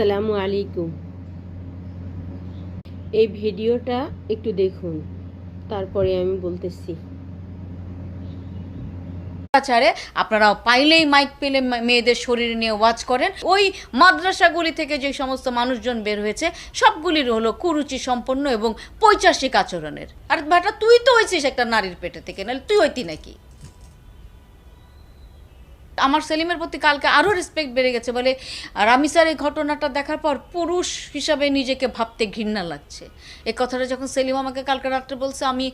আসসালামু আলাইকুম। এই ভিডিওটা একটু দেখুন, তারপরে আমি বলতেছি। আচারে আপনারা পাইলেই মাইক পেলে মেয়েদের শরীর নিয়ে ওয়াচ করেন। ওই মাদ্রাসাগুলি থেকে যে সমস্ত মানুষজন বের হয়েছে সবগুলির হলো কুরুচি সম্পন্ন এবং পৈশাসিক আচরণের। আর বেটা তুই তো হয়েছিস একটা নারীর পেটে থেকে, নাহলে তুই হইতি নাকি? আমার সেলিমের প্রতি কালকে আরও রেসপেক্ট বেড়ে গেছে। বলে রামিসার এই ঘটনাটা দেখার পর পুরুষ হিসাবে নিজেকে ভাবতে ঘৃণা লাগছে। এই কথাটা যখন সেলিম আমাকে কালকে রাত্রে বলছে, আমি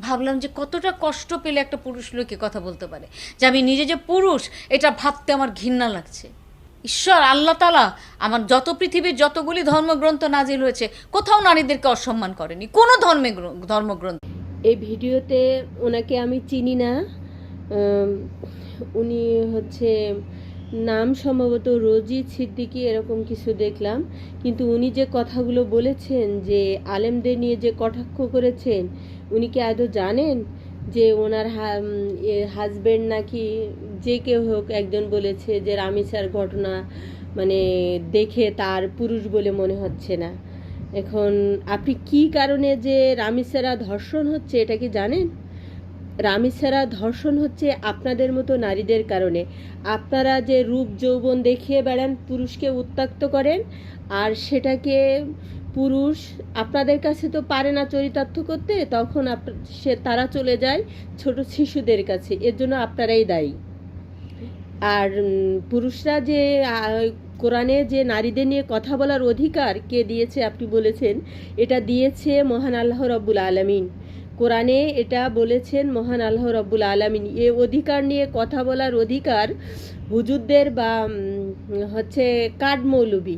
ভাবলাম যে কতটা কষ্ট পেলে একটা পুরুষ লোকে কথা বলতে পারে, যে আমি নিজে যে পুরুষ এটা ভাবতে আমার ঘৃণা লাগছে। ঈশ্বর আল্লাহ তাআলা আমার যত পৃথিবীর যতগুলি ধর্মগ্রন্থ নাজিল হয়েছে কোথাও নারীদেরকে অসম্মান করেনি, কোনো ধর্মগ্রন্থ। এই ভিডিওতে ওনাকে আমি চিনি না। উনি হচ্ছে নাম সম্ভবত রোজি সিদ্দিকী এরকম কিছু দেখলাম, কিন্তু উনি যে কথাগুলো বলেছেন, যে আলেমদের নিয়ে যে কটাক্ষ করেছেন, উনি কি আদৌ জানেন যে ওনার হাজবেন্ড নাকি যে কেউ হোক একজন বলেছে যে রামিসার ঘটনা মানে দেখে তার পুরুষ বলে মনে হচ্ছে না। এখন আপনি কি কারণে যে রামিসারা ধর্ষণ হচ্ছে এটা কি জানেন? রামিসারা ধর্ষণ হচ্ছে আপনাদের মতো নারীদের কারণে। আপনারা যে রূপ যৌবন দেখিয়ে বেড়ান, পুরুষকে উত্ত্যক্ত করেন, আর সেটাকে পুরুষ আপনাদের কাছে তো পারে না চরিতার্থ করতে, তখন তারা চলে যায় ছোট শিশুদের কাছে। এর জন্য আপনারাই দায়ী। আর পুরুষরা যে কোরআনে যে নারীদের নিয়ে কথা বলার অধিকার কে দিয়েছে আপনি বলেছেন, এটা দিয়েছে মহান আল্লাহ রব্বুল আলামিন। কোরআনে এটা বলেছেন মহান আল্লাহ রব্বুল আলামিন। এ অধিকার নিয়ে কথা বলার অধিকার হুজুরদের বা হচ্ছে কাঠ মৌলবী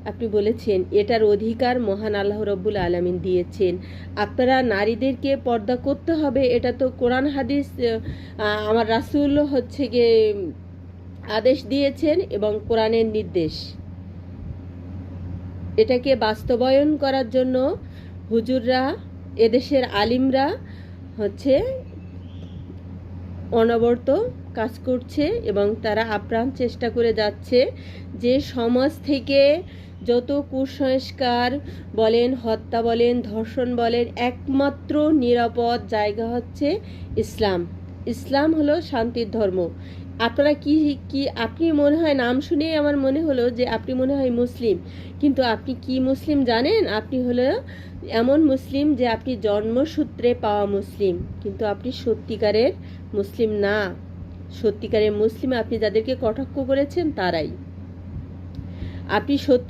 আপনি বলেছেন এটার অধিকার মহান আল্লাহ রব্বুল আলামিন দিয়েছেন। আপনারা নারীদেরকে পর্দা করতে হবে, এটা তো কোরআন হাদিস আমার রাসূল হচ্ছে গিয়ে আদেশ দিয়েছেন এবং কোরআনের নির্দেশ। এটাকে বাস্তবায়ন করার জন্য হুজুররা, এদেশের আলিমরা হচ্ছে অনবরত কাজ করছে এবং তারা আপ্রাণ চেষ্টা করে যাচ্ছে যে সমাজ থেকে যত কুসংস্কার বলেন, হত্যা বলেন, ধর্ষণ বলেন, একমাত্র নিরাপদ জায়গা হচ্ছে ইসলাম। ইসলাম হলো শান্তির ধর্ম। আপনারা কি আপনি মনে হয় নাম শুনেই আমার মনে হলো যে আপনি মনে হয় মুসলিম, কিন্তু আপনি কি মুসলিম জানেন? আপনি হলো এমন মুসলিম যে আপনি জন্মসূত্রে পাওয়া মুসলিম, কিন্তু আপনি সত্যিকারের মুসলিম না। সত্যিকারের মুসলিম আপনি যাদেরকে কটাক্ষ করেছেন তারাই। আপনি সত্যি